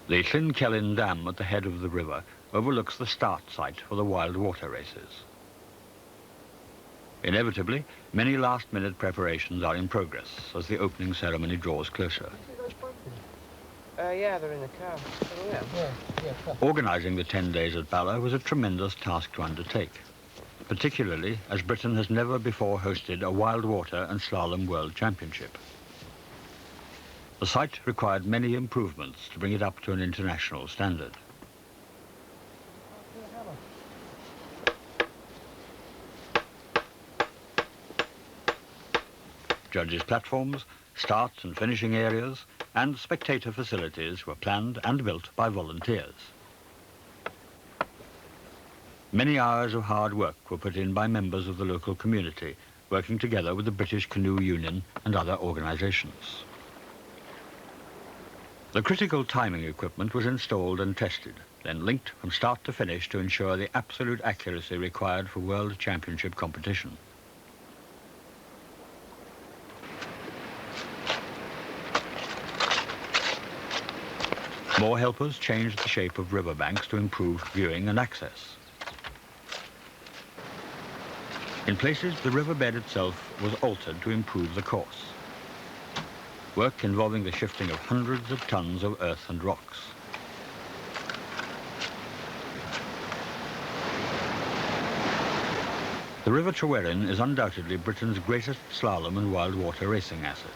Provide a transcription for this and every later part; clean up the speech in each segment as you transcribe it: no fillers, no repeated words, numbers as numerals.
The Llyn Dam at the head of the river overlooks the start site for the Wildwater races. Inevitably, many last-minute preparations are in progress as the opening ceremony draws closer. Yeah, they're in the car. Organising the 10 days at Bala was a tremendous task to undertake, particularly as Britain has never before hosted a Wildwater and Slalom World Championship. The site required many improvements to bring it up to an international standard. Judges' platforms, start and finishing areas, and spectator facilities were planned and built by volunteers. Many hours of hard work were put in by members of the local community, working together with the British Canoe Union and other organisations. The critical timing equipment was installed and tested, then linked from start to finish to ensure the absolute accuracy required for World Championship competition. More helpers changed the shape of riverbanks to improve viewing and access. In places, the riverbed itself was altered to improve the course. Work involving the shifting of hundreds of tons of earth and rocks. The River Tryweryn is undoubtedly Britain's greatest slalom and wildwater racing asset.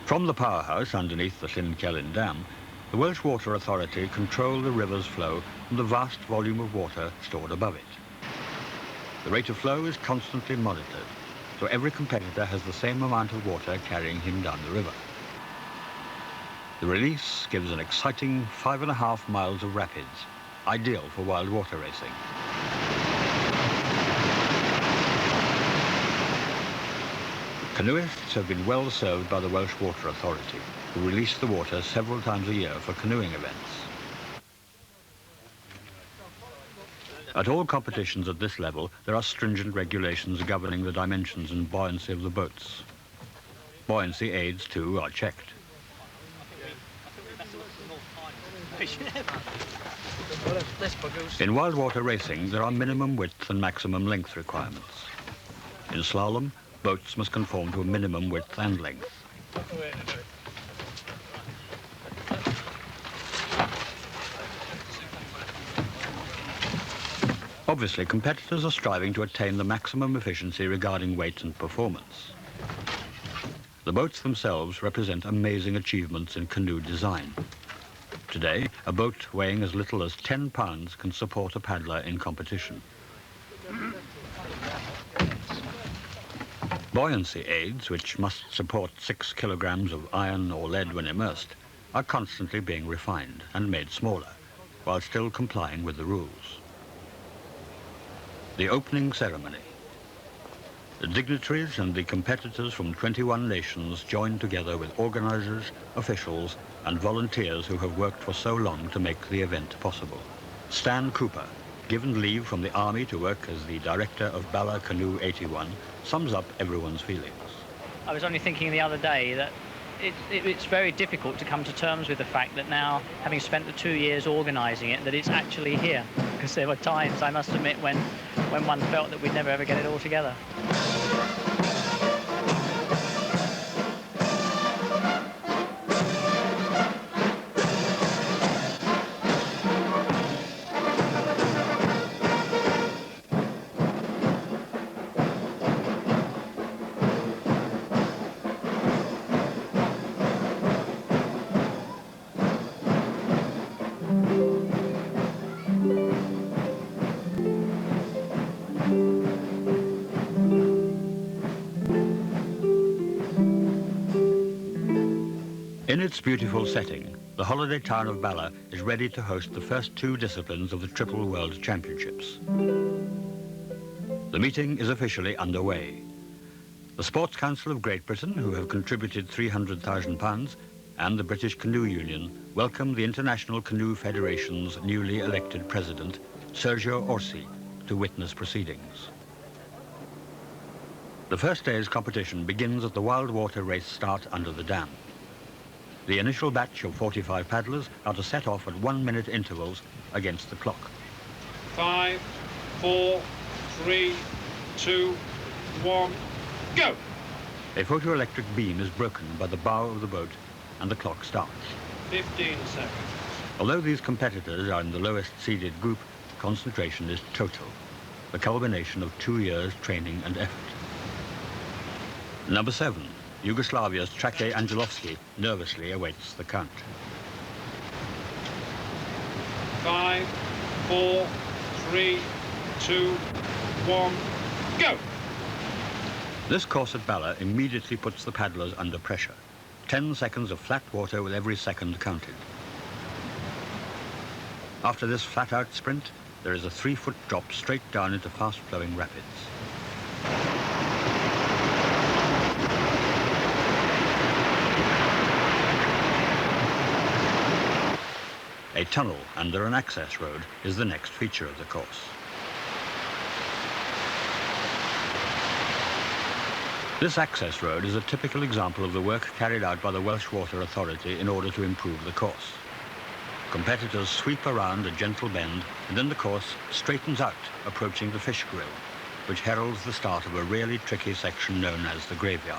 From the powerhouse underneath the Llyn Dam, the Welsh Water Authority control the river's flow from the vast volume of water stored above it. The rate of flow is constantly monitored, so every competitor has the same amount of water carrying him down the river. The release gives an exciting 5.5 miles of rapids, ideal for wild water racing. Canoeists have been well served by the Welsh Water Authority, who release the water several times a year for canoeing events. At all competitions at this level, there are stringent regulations governing the dimensions and buoyancy of the boats. Buoyancy aids, too, are checked. In wildwater racing, there are minimum width and maximum length requirements. In slalom, boats must conform to a minimum width and length. Obviously, competitors are striving to attain the maximum efficiency regarding weight and performance. The boats themselves represent amazing achievements in canoe design. Today, a boat weighing as little as 10 pounds can support a paddler in competition. Buoyancy aids, which must support 6 kilograms of iron or lead when immersed, are constantly being refined and made smaller, while still complying with the rules. The opening ceremony. The dignitaries and the competitors from 21 nations join together with organisers, officials and volunteers who have worked for so long to make the event possible. Stan Cooper, given leave from the army to work as the director of Bala Canoe 81, sums up everyone's feelings. I was only thinking the other day that it's very difficult to come to terms with the fact that now, having spent the 2 years organising it, that it's actually here. Because there were times, I must admit, when one felt that we'd never ever get it all together. In its beautiful setting, the holiday town of Bala is ready to host the first 2 disciplines of the Triple World Championships. The meeting is officially underway. The Sports Council of Great Britain, who have contributed £300,000, and the British Canoe Union welcome the International Canoe Federation's newly elected president, Sergio Orsi, to witness proceedings. The first day's competition begins at the Wildwater race start under the dam. The initial batch of 45 paddlers are to set off at 1-minute intervals against the clock. 5, 4, 3, 2, 1, go! A photoelectric beam is broken by the bow of the boat and the clock starts. 15 seconds. Although these competitors are in the lowest seeded group, concentration is total, the culmination of 2 years' training and effort. Number 7, Yugoslavia's Trake Angelovski nervously awaits the count. 5, 4, 3, 2, 1, go! This course at Bala immediately puts the paddlers under pressure. 10 seconds of flat water with every second counted. After this flat-out sprint, there is a 3-foot drop straight down into fast-flowing rapids. A tunnel under an access road is the next feature of the course. This access road is a typical example of the work carried out by the Welsh Water Authority in order to improve the course. Competitors sweep around a gentle bend, and then the course straightens out, approaching the fish grill, which heralds the start of a really tricky section known as the graveyard.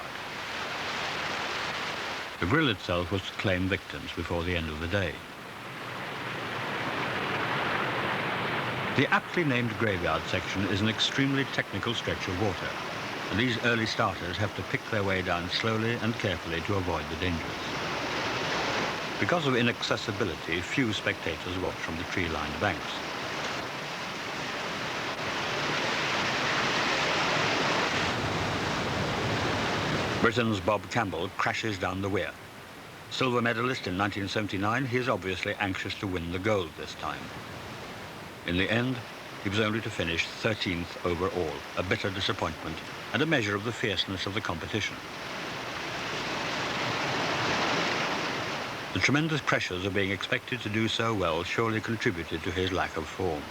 The grill itself was to claim victims before the end of the day. The aptly named graveyard section is an extremely technical stretch of water, and these early starters have to pick their way down slowly and carefully to avoid the dangers. Because of inaccessibility, few spectators watch from the tree-lined banks. Britain's Bob Campbell crashes down the weir. Silver medalist in 1979, he is obviously anxious to win the gold this time. In the end, he was only to finish 13th overall, a bitter disappointment and a measure of the fierceness of the competition. The tremendous pressures of being expected to do so well surely contributed to his lack of form.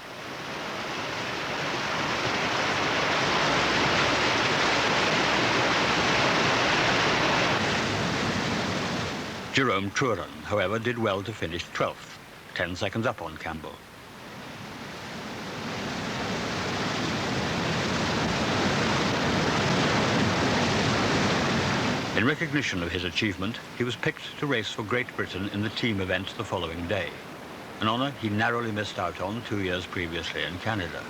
Jerome Truran, however, did well to finish 12th, 10 seconds up on Campbell. In recognition of his achievement, he was picked to race for Great Britain in the team event the following day, an honour he narrowly missed out on 2 years previously in Canada.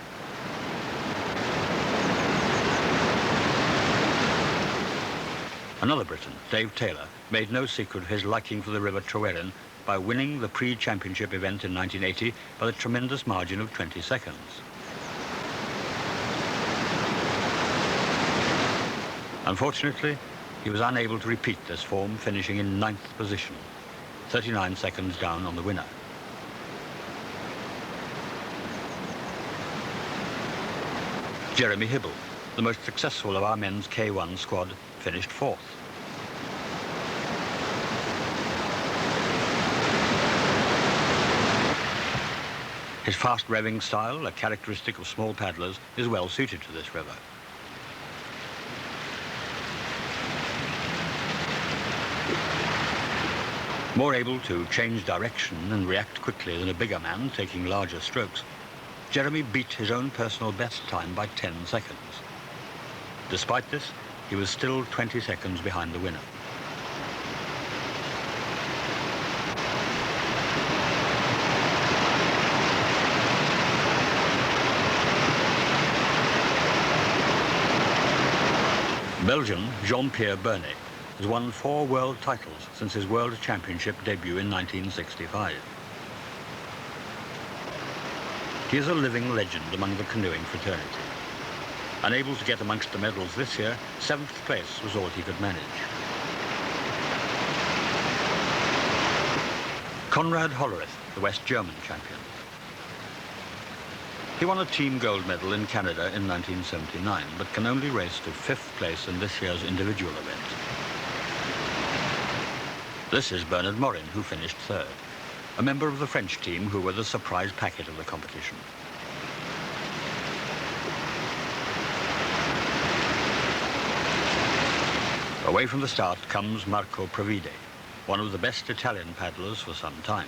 Another Briton, Dave Taylor, made no secret of his liking for the River Tryweryn by winning the pre-championship event in 1980 by the tremendous margin of 20 seconds. Unfortunately, he was unable to repeat this form, finishing in 9th position, 39 seconds down on the winner. Jeremy Hibble, the most successful of our men's K1 squad, finished 4th. His fast revving style, a characteristic of small paddlers, is well suited to this river. More able to change direction and react quickly than a bigger man taking larger strokes, Jeremy beat his own personal best time by 10 seconds. Despite this, he was still 20 seconds behind the winner. Belgian Jean-Pierre Bernet has won 4 world titles since his World Championship debut in 1965. He is a living legend among the canoeing fraternity. Unable to get amongst the medals this year, 7th place was all he could manage. Konrad Hollerith, the West German champion. He won a team gold medal in Canada in 1979, but can only race to 5th place in this year's individual event. This is Bernard Morin, who finished 3rd, a member of the French team who were the surprise packet of the competition. Away from the start comes Marco Provide, one of the best Italian paddlers for some time.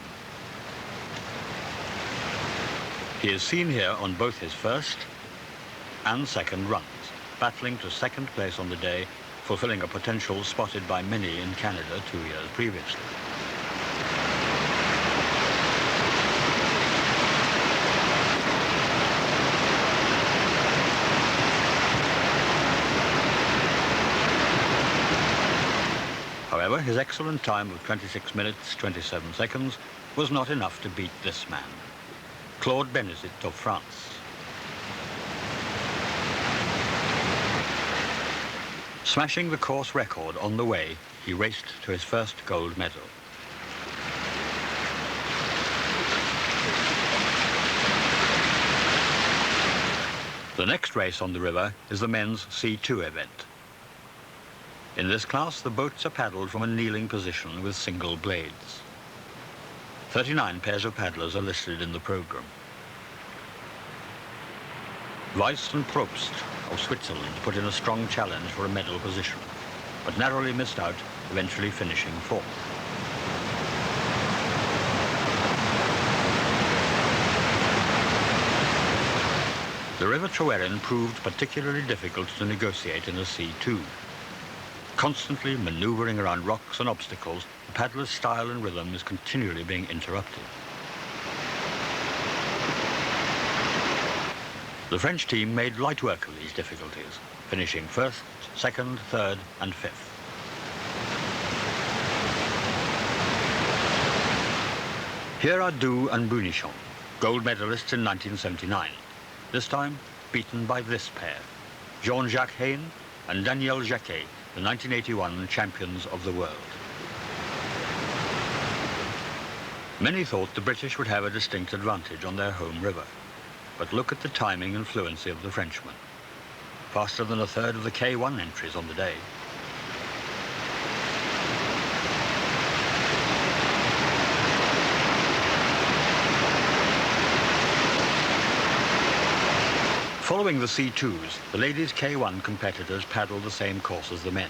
He is seen here on both his first and second runs, battling to second place on the day, fulfilling a potential spotted by many in Canada 2 years previously. However, his excellent time of 26 minutes, 27 seconds was not enough to beat this man, Claude Benezit of France. Smashing the course record on the way, he raced to his first gold medal. The next race on the river is the men's C2 event. In this class, the boats are paddled from a kneeling position with single blades. 39 pairs of paddlers are listed in the program. Weiss and Probst of Switzerland put in a strong challenge for a medal position, but narrowly missed out, eventually finishing fourth. The River Troerin proved particularly difficult to negotiate in a C2. Constantly maneuvering around rocks and obstacles, the paddler's style and rhythm is continually being interrupted. The French team made light work of these difficulties, finishing first, second, third, and fifth. Here are Doux and Bunichon, gold medalists in 1979, this time beaten by this pair, Jean-Jacques Hain and Daniel Jacquet, the 1981 champions of the world. Many thought the British would have a distinct advantage on their home river, but look at the timing and fluency of the Frenchmen. Faster than a third of the K1 entries on the day. Following the C2s, the ladies' K1 competitors paddle the same course as the men,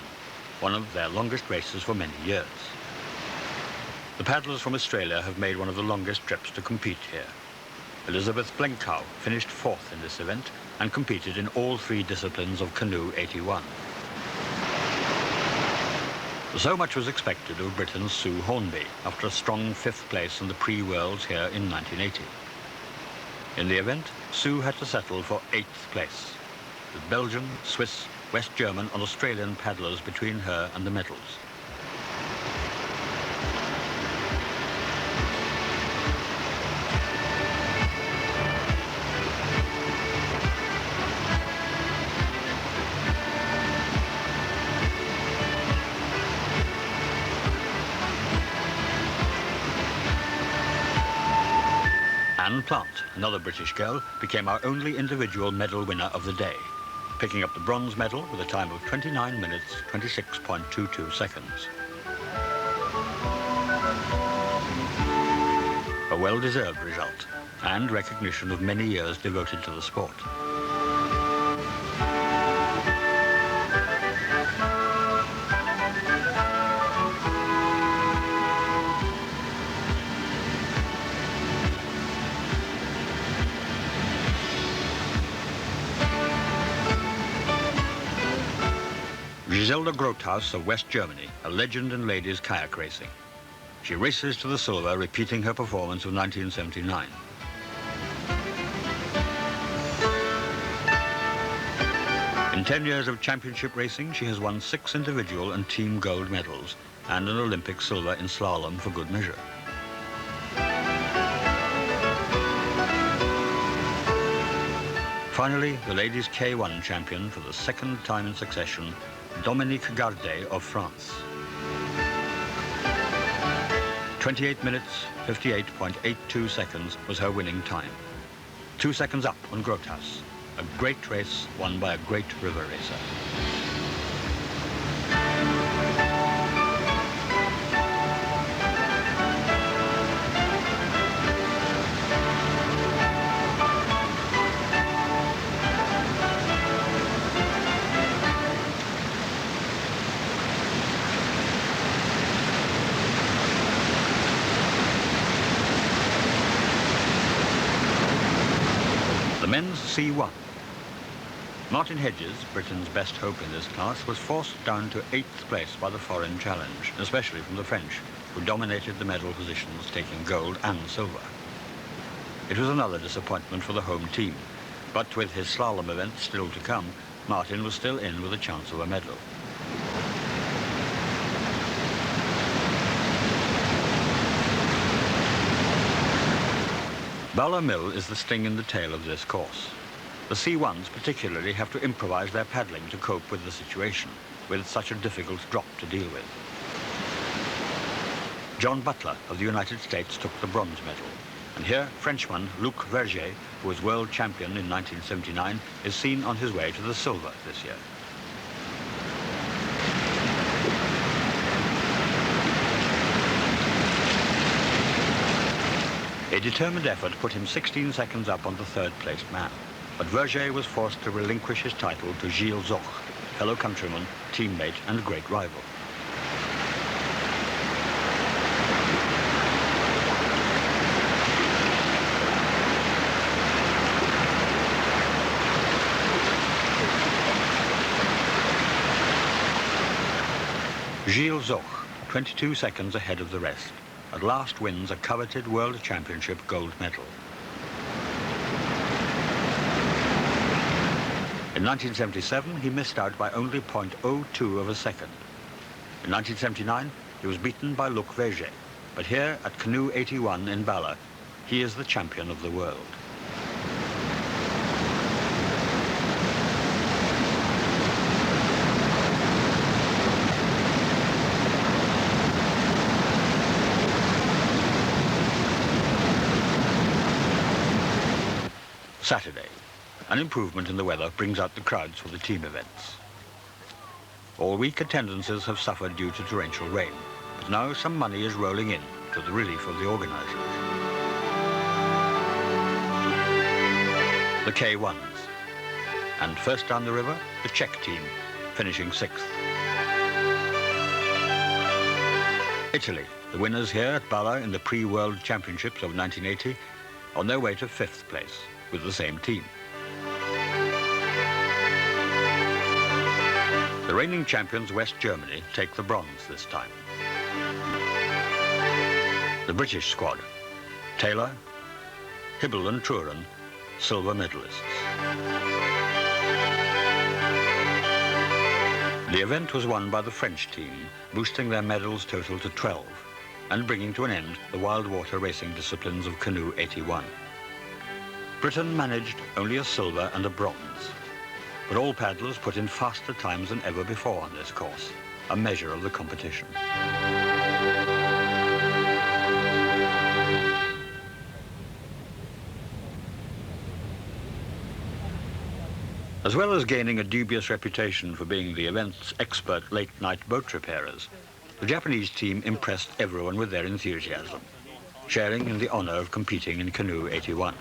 one of their longest races for many years. The paddlers from Australia have made one of the longest trips to compete here. Elizabeth Blencow finished fourth in this event and competed in all three disciplines of Canoe 81. So much was expected of Britain's Sue Hornby after a strong fifth place in the pre-Worlds here in 1980. In the event, Sue had to settle for 8th place, with Belgian, Swiss, West German and Australian paddlers between her and the medals. Anne Plant, another British girl, became our only individual medal winner of the day, picking up the bronze medal with a time of 29 minutes, 26.22 seconds. A well-deserved result, and recognition of many years devoted to the sport. Griselda Grothaus of West Germany, a legend in ladies kayak racing. She races to the silver, repeating her performance of 1979. In 10 years of championship racing, she has won 6 individual and team gold medals and an Olympic silver in slalom for good measure. Finally, the ladies K1 champion for the second time in succession, Dominique Gardet of France. 28 minutes, 58.82 seconds was her winning time. 2 seconds up on Grothaus. A great race won by a great river racer. men's C1. Martin Hedges, Britain's best hope in this class, was forced down to 8th place by the foreign challenge, especially from the French, who dominated the medal positions, taking gold and silver. It was another disappointment for the home team, but with his slalom event still to come, Martin was still in with a chance of a medal. Bala Mill is the sting in the tail of this course. The C1s particularly have to improvise their paddling to cope with the situation, with such a difficult drop to deal with. John Butler of the United States took the bronze medal, and here Frenchman Luc Verger, who was world champion in 1979, is seen on his way to the silver this year. A determined effort put him 16 seconds up on the third-placed man, but Verger was forced to relinquish his title to Gilles Zoch, fellow countryman, teammate and great rival. Gilles Zoch, 22 seconds ahead of the rest, at last wins a coveted World Championship gold medal. In 1977, he missed out by only 0.02 of a second. In 1979, he was beaten by Luc Verger, but here at Canoe 81 in Bala, he is the champion of the world. Saturday. An improvement in the weather brings out the crowds for the team events. All week attendances have suffered due to torrential rain, but now some money is rolling in to the relief of the organisers. The K1s. And first down the river, the Czech team, finishing 6th. Italy, the winners here at Bala in the pre-World Championships of 1980, on their way to 5th place with the same team. The reigning champions West Germany take the bronze this time. The British squad, Taylor, Hibble and Truran, silver medalists. The event was won by the French team, boosting their medals total to 12 and bringing to an end the Wildwater racing disciplines of Canoe 81. Britain managed only a silver and a bronze, but all paddlers put in faster times than ever before on this course, a measure of the competition. As well as gaining a dubious reputation for being the event's expert late-night boat repairers, the Japanese team impressed everyone with their enthusiasm, sharing in the honor of competing in Canoe 81.